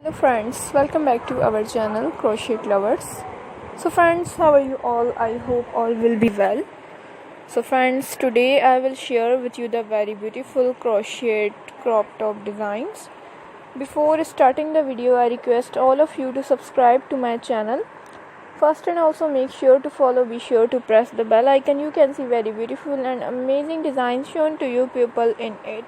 Hello friends, welcome back to our channel Crochet Lovers. So friends, how are you all? I hope all will be well. So friends, today I will share with you the very beautiful crochet crop top designs. Before starting the video, I request all of you to subscribe to my channel first, and also make sure to follow. Be sure to press the bell icon. You can see very beautiful and amazing designs shown to you people in it.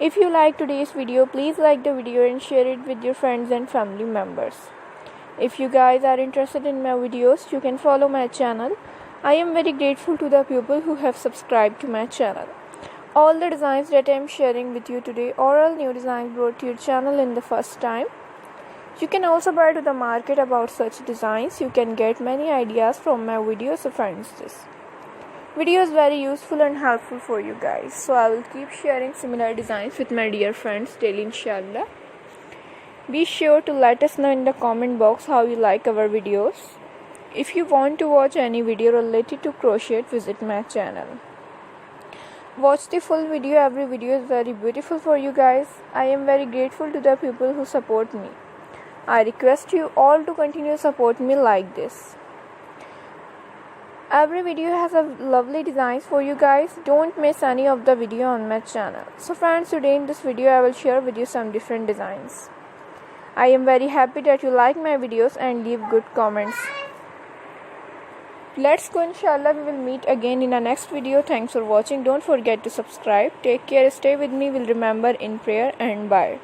If you like today's video, please like the video and share it with your friends and family members. If you guys are interested in my videos, you can follow my channel. I am very grateful to the people who have subscribed to my channel. All the designs that I am sharing with you today are all new designs brought to your channel in the first time. You can also buy to the market about such designs. You can get many ideas from my videos. So friends, this video is very useful and helpful for you guys, so I will keep sharing similar designs with my dear friends daily, inshallah. Be sure to let us know in the comment box how you like our videos. If you want to watch any video related to crochet, visit my channel. Watch the full video. Every video is very beautiful for you guys. I am very grateful to the people who support me. I request you all to continue support me like this. Every video has a lovely designs for you guys. Don't miss any of the video on my channel. So friends, today in this video I will share with you some different designs. I am very happy that you like my videos and leave good comments. Let's go, inshallah. We will meet again in the next video. Thanks for watching. Don't forget to subscribe. Take care. Stay with me. We'll remember in prayer, and bye.